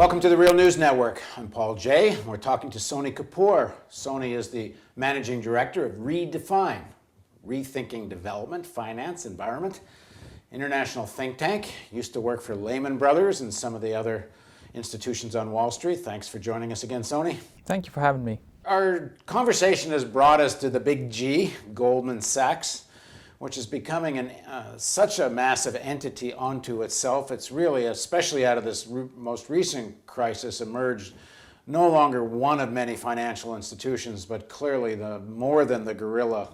Welcome to the Real News Network. I'm Paul Jay. We're talking to Sony Kapoor. Sony is the managing director of Redefine, Rethinking Development, Finance, Environment, international think tank. Used to work for Lehman Brothers and some of the other institutions on Wall Street. Thanks for joining us again, Sony. Thank you for having me. Our conversation has brought us to the big G, Goldman Sachs, which is becoming such a massive entity unto itself. It's really, especially out of this most recent crisis, emerged no longer one of many financial institutions, but clearly more than the gorilla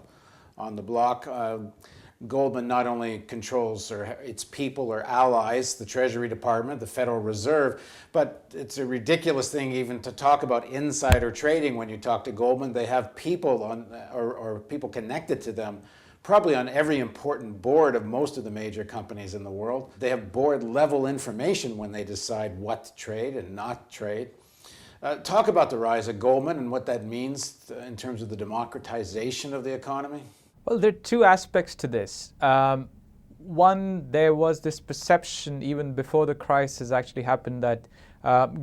on the block. Goldman not only controls its people or allies, the Treasury Department, the Federal Reserve, but it's a ridiculous thing even to talk about insider trading when you talk to Goldman. They have people or people connected to them probably on every important board of most of the major companies in the world. They have board level information when they decide what to trade and not trade. Talk about the rise of Goldman and what that means in terms of the democratization of the economy. Well, there are two aspects to this. One, there was this perception even before the crisis actually happened that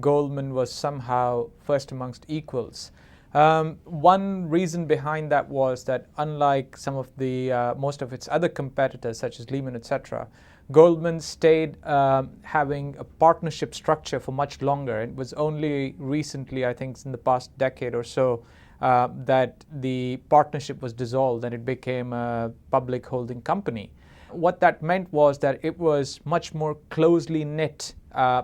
Goldman was somehow first amongst equals. One reason behind that was that unlike some of the most of its other competitors such as Lehman, etc., Goldman stayed having a partnership structure for much longer. It was only recently, I think in the past decade or so, that the partnership was dissolved and it became a public holding company. What that meant was that it was much more closely knit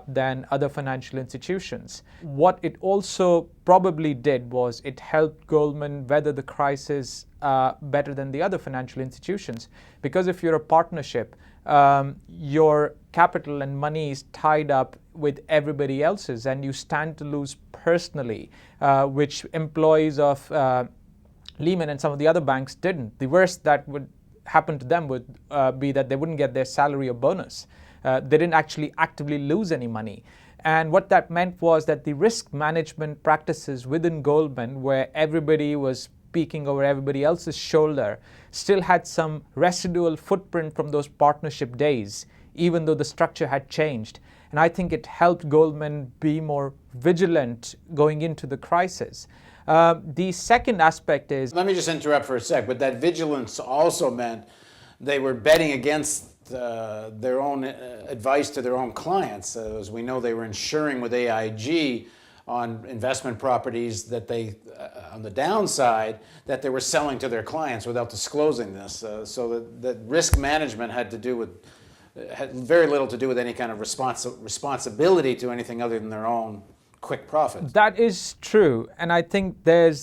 than other financial institutions. What it also probably did was it helped Goldman weather the crisis better than the other financial institutions. Because if you're a partnership, your capital and money is tied up with everybody else's and you stand to lose personally, which employees of Lehman and some of the other banks didn't. The worst that would happen to them would be that they wouldn't get their salary or bonus. They didn't actually actively lose any money. And what that meant was that the risk management practices within Goldman, where everybody was peeking over everybody else's shoulder, still had some residual footprint from those partnership days, even though the structure had changed. And I think it helped Goldman be more vigilant going into the crisis. The second aspect is... Let me just interrupt for a sec, but that vigilance also meant they were betting against their own advice to their own clients. As we know, they were insuring with AIG on investment properties that they, on the downside, that they were selling to their clients without disclosing this. So that risk management had very little to do with any kind of responsibility to anything other than their own quick profits. That is true, and I think there's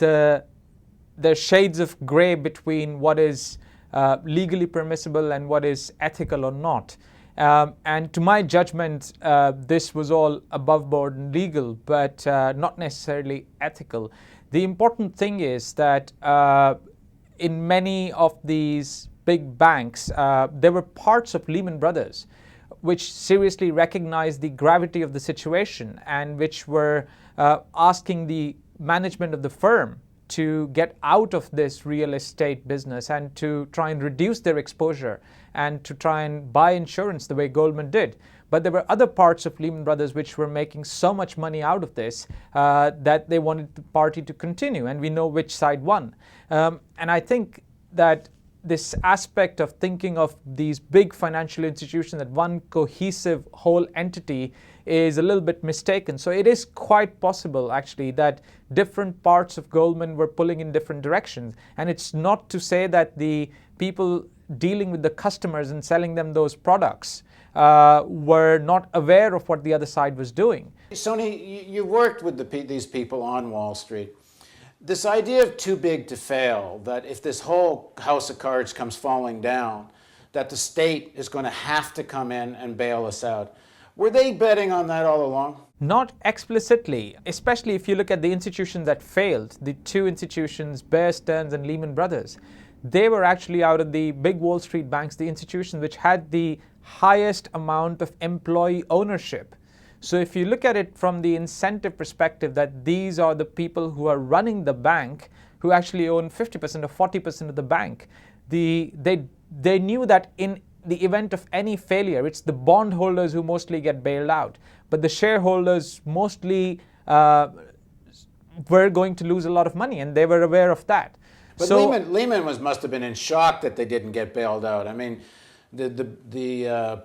shades of gray between what is legally permissible and what is ethical or not. And to my judgment, this was all above board and legal, but not necessarily ethical. The important thing is that in many of these big banks, there were parts of Lehman Brothers which seriously recognized the gravity of the situation and which were asking the management of the firm to get out of this real estate business and to try and reduce their exposure and to try and buy insurance the way Goldman did. But there were other parts of Lehman Brothers which were making so much money out of this that they wanted the party to continue, and we know which side won. And I think that this aspect of thinking of these big financial institutions as one cohesive whole entity is a little bit mistaken. So it is quite possible actually that different parts of Goldman were pulling in different directions. And it's not to say that the people dealing with the customers and selling them those products were not aware of what the other side was doing. Sony, you worked with these people on Wall Street. This idea of too big to fail, that if this whole house of cards comes falling down, that the state is going to have to come in and bail us out. Were they betting on that all along? Not explicitly, especially if you look at the institutions that failed, the two institutions, Bear Stearns and Lehman Brothers. They were actually out of the big Wall Street banks, the institutions which had the highest amount of employee ownership. So if you look at it from the incentive perspective that these are the people who are running the bank, who actually own 50% or 40% of the bank, they knew that in the event of any failure, it's the bondholders who mostly get bailed out, but the shareholders mostly were going to lose a lot of money, and they were aware of that. But So Lehman must have been in shock that they didn't get bailed out. I mean,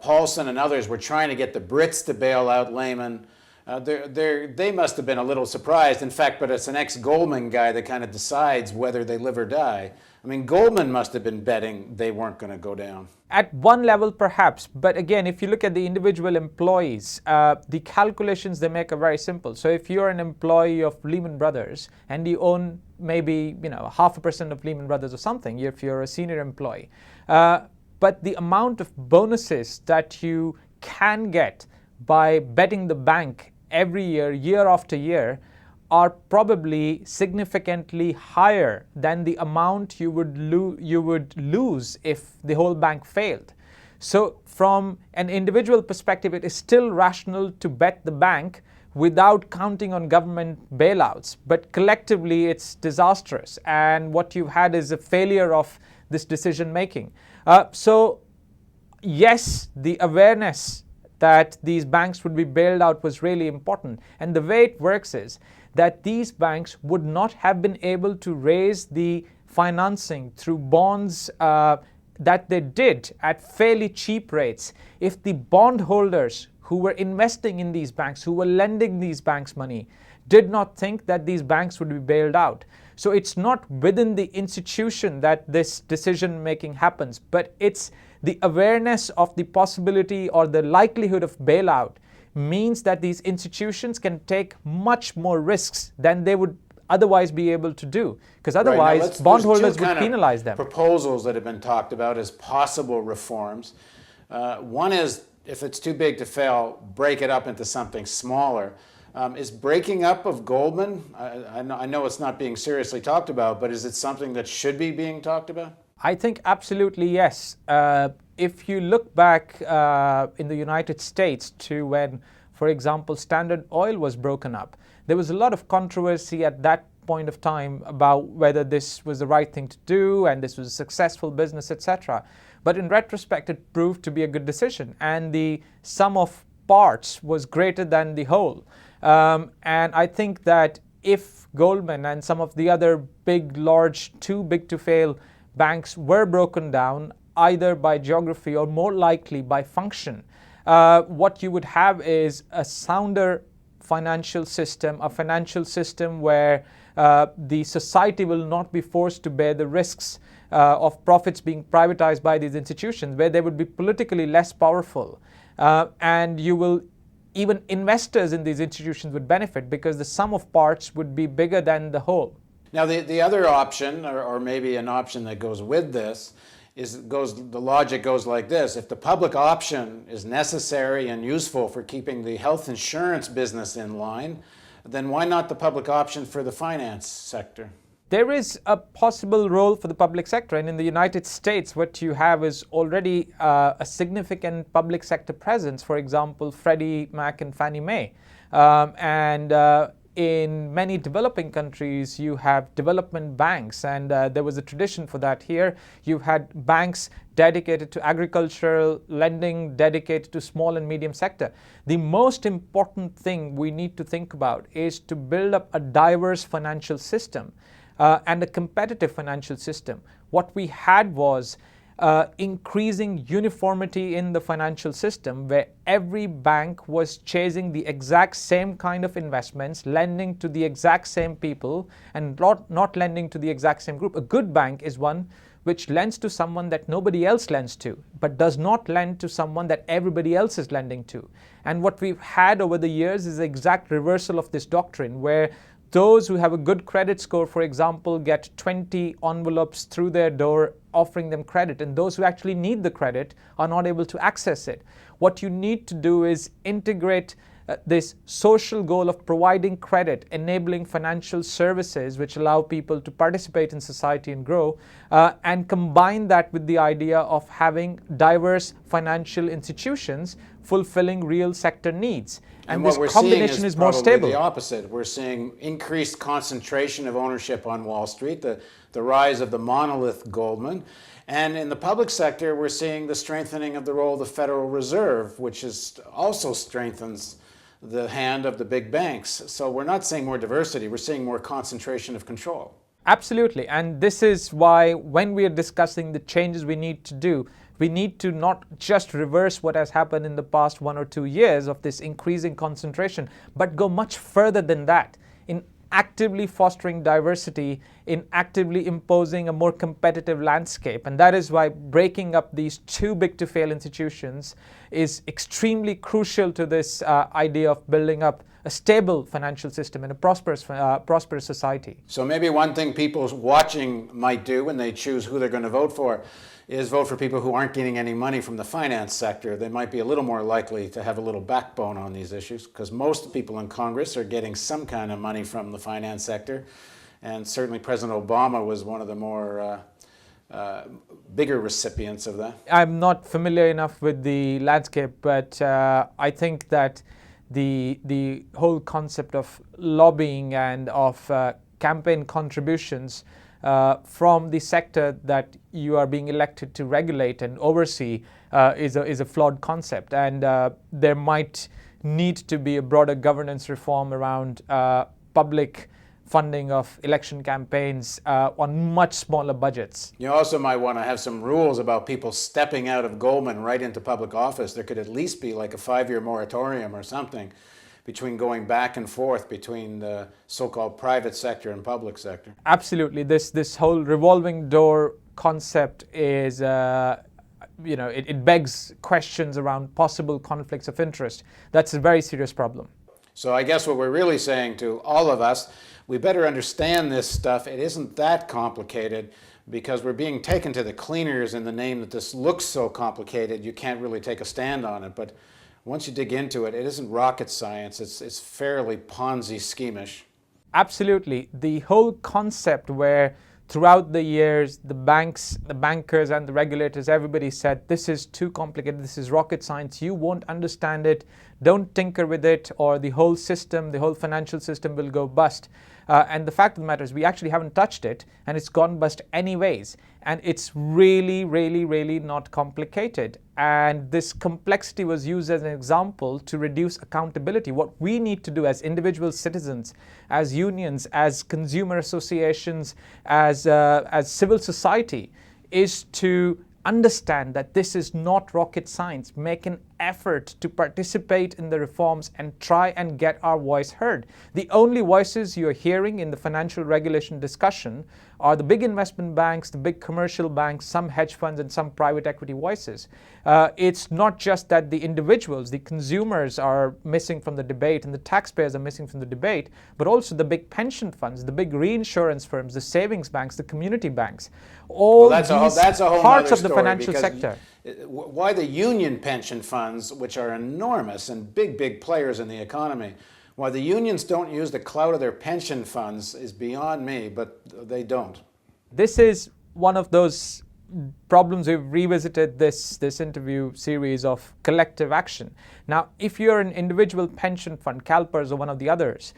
Paulson and others were trying to get the Brits to bail out Lehman. They must have been a little surprised. In fact, but it's an ex-Goldman guy that kind of decides whether they live or die. I mean, Goldman must have been betting they weren't going to go down. at one level, perhaps. But again, if you look at the individual employees, the calculations they make are very simple. So if you're an employee of Lehman Brothers and you own maybe 0.5% of Lehman Brothers or something, if you're a senior employee, but the amount of bonuses that you can get by betting the bank every year, year after year, are probably significantly higher than the amount you would lose if the whole bank failed. So from an individual perspective, it is still rational to bet the bank without counting on government bailouts. But collectively, it's disastrous. And what you've had is a failure of this decision making. So yes, the awareness that these banks would be bailed out was really important. And the way it works is that these banks would not have been able to raise the financing through bonds that they did at fairly cheap rates if the bondholders who were investing in these banks, who were lending these banks money, did not think that these banks would be bailed out. So it's not within the institution that this decision making happens, but it's the awareness of the possibility or the likelihood of bailout means that these institutions can take much more risks than they would otherwise be able to do, because otherwise right. bondholders would penalize them. Proposals that have been talked about as possible reforms. One is, if it's too big to fail, break it up into something smaller. Is breaking up of Goldman, I know it's not being seriously talked about, but is it something that should be being talked about? I think absolutely yes. If you look back in the United States to when, for example, Standard Oil was broken up, there was a lot of controversy at that point of time about whether this was the right thing to do and this was a successful business, etc. But in retrospect, it proved to be a good decision, and the sum of parts was greater than the whole. And I think that if Goldman and some of the other big, large, too big to fail banks were broken down, either by geography or more likely by function, what you would have is a sounder financial system, a financial system where the society will not be forced to bear the risks of profits being privatized by these institutions, where they would be politically less powerful. And you will even investors in these institutions would benefit because the sum of parts would be bigger than the whole. Now, the other option, or maybe an option that goes with this, the logic goes like this. If the public option is necessary and useful for keeping the health insurance business in line, then why not the public option for the finance sector? There is a possible role for the public sector, and in the United States, what you have is already a significant public sector presence. For example, Freddie Mac and Fannie Mae. In many developing countries, you have development banks, and there was a tradition for that here. You've had banks dedicated to agricultural lending, dedicated to small and medium sector. The most important thing we need to think about is to build up a diverse financial system and a competitive financial system. What we had was increasing uniformity in the financial system, where every bank was chasing the exact same kind of investments, lending to the exact same people, and not lending to the exact same group. A good bank is one which lends to someone that nobody else lends to, but does not lend to someone that everybody else is lending to. And what we've had over the years is the exact reversal of this doctrine, where those who have a good credit score, for example, get 20 envelopes through their door offering them credit, and those who actually need the credit are not able to access it. What you need to do is integrate this social goal of providing credit, enabling financial services which allow people to participate in society and grow, and combine that with the idea of having diverse financial institutions fulfilling real sector needs. And what this we're combination seeing is more probably stable. the opposite. We're seeing increased concentration of ownership on Wall Street, the rise of the monolith Goldman. And in the public sector, we're seeing the strengthening of the role of the Federal Reserve, which also strengthens the hand of the big banks. So we're not seeing more diversity, we're seeing more concentration of control. Absolutely. And this is why when we are discussing the changes we need to do, we need to not just reverse what has happened in the past 1 or 2 years of this increasing concentration, but go much further than that in actively fostering diversity, in actively imposing a more competitive landscape. And that is why breaking up these too big to fail institutions is extremely crucial to this idea of building up a stable financial system and a prosperous society. So maybe one thing people watching might do when they choose who they're going to vote for is vote for people who aren't getting any money from the finance sector. They might be a little more likely to have a little backbone on these issues, because most people in Congress are getting some kind of money from the finance sector. And certainly President Obama was one of the more bigger recipients of that. I'm not familiar enough with the landscape, but I think that the whole concept of lobbying and of campaign contributions from the sector that you are being elected to regulate and oversee is a flawed concept. And there might need to be a broader governance reform around public funding of election campaigns on much smaller budgets. You also might want to have some rules about people stepping out of Goldman right into public office. There could at least be like a 5-year moratorium or something between going back and forth between the so-called private sector and public sector. Absolutely. This whole revolving door concept is, it begs questions around possible conflicts of interest. That's a very serious problem. So I guess what we're really saying to all of us, we better understand this stuff. It isn't that complicated, because we're being taken to the cleaners in the name that this looks so complicated you can't really take a stand on it. But once you dig into it, it isn't rocket science. It's fairly Ponzi schemish. Absolutely. The whole concept where throughout the years, the banks, the bankers and the regulators, everybody said, this is too complicated, this is rocket science, you won't understand it, don't tinker with it, or the whole system, the whole financial system will go bust. And the fact of the matter is we actually haven't touched it, and it's gone bust anyways. And it's really, really, really not complicated. And this complexity was used as an example to reduce accountability. What we need to do as individual citizens, as unions, as consumer associations, as civil society, is to understand that this is not rocket science, make an effort to participate in the reforms and try and get our voice heard. The only voices you're hearing in the financial regulation discussion are the big investment banks, the big commercial banks, some hedge funds and some private equity voices. It's not just that the individuals, the consumers are missing from the debate and the taxpayers are missing from the debate, but also the big pension funds, the big reinsurance firms, the savings banks, the community banks. All that's a whole parts other of the story, financial sector. Why the union pension funds, which are enormous and big players in the economy, why the unions don't use the clout of their pension funds is beyond me, but they don't. This is one of those problems. We've revisited this interview series of collective action. Now, if you're an individual pension fund, CalPERS or one of the others,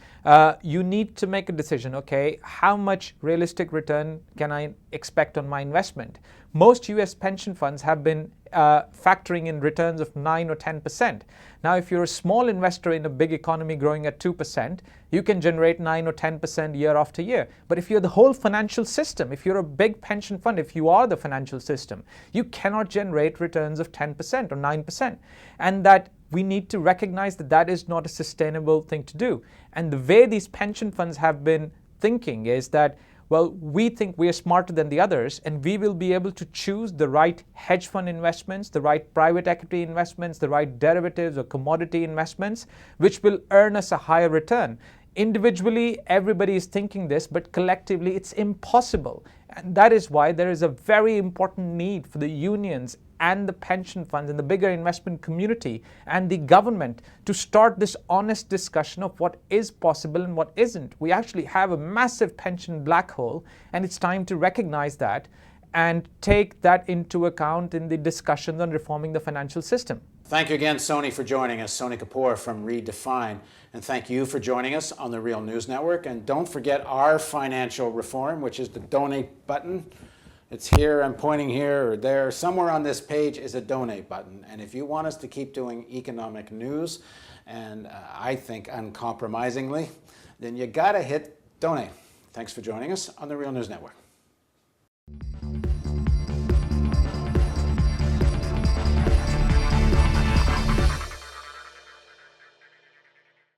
you need to make a decision, okay, how much realistic return can I expect on my investment? Most US pension funds have been factoring in returns of 9 or 10%. Now, if you're a small investor in a big economy growing at 2%, you can generate 9 or 10% year after year. But if you're the whole financial system, if you're a big pension fund, if you are the financial system, you cannot generate returns of 10% or 9%. And that we need to recognize that that is not a sustainable thing to do. And the way these pension funds have been thinking is that, well, we think we are smarter than the others, and we will be able to choose the right hedge fund investments, the right private equity investments, the right derivatives or commodity investments, which will earn us a higher return. Individually, everybody is thinking this, but collectively, it's impossible. And that is why there is a very important need for the unions and the pension funds and the bigger investment community and the government to start this honest discussion of what is possible and what isn't. We actually have a massive pension black hole, and it's time to recognize that and take that into account in the discussions on reforming the financial system. Thank you again, Sony, for joining us. Sony Kapoor from Redefine. And thank you for joining us on the Real News Network. And don't forget our financial reform, which is the donate button. It's here, I'm pointing here or there. Somewhere on this page is a donate button. And if you want us to keep doing economic news, and I think uncompromisingly, then you gotta hit donate. Thanks for joining us on the Real News Network.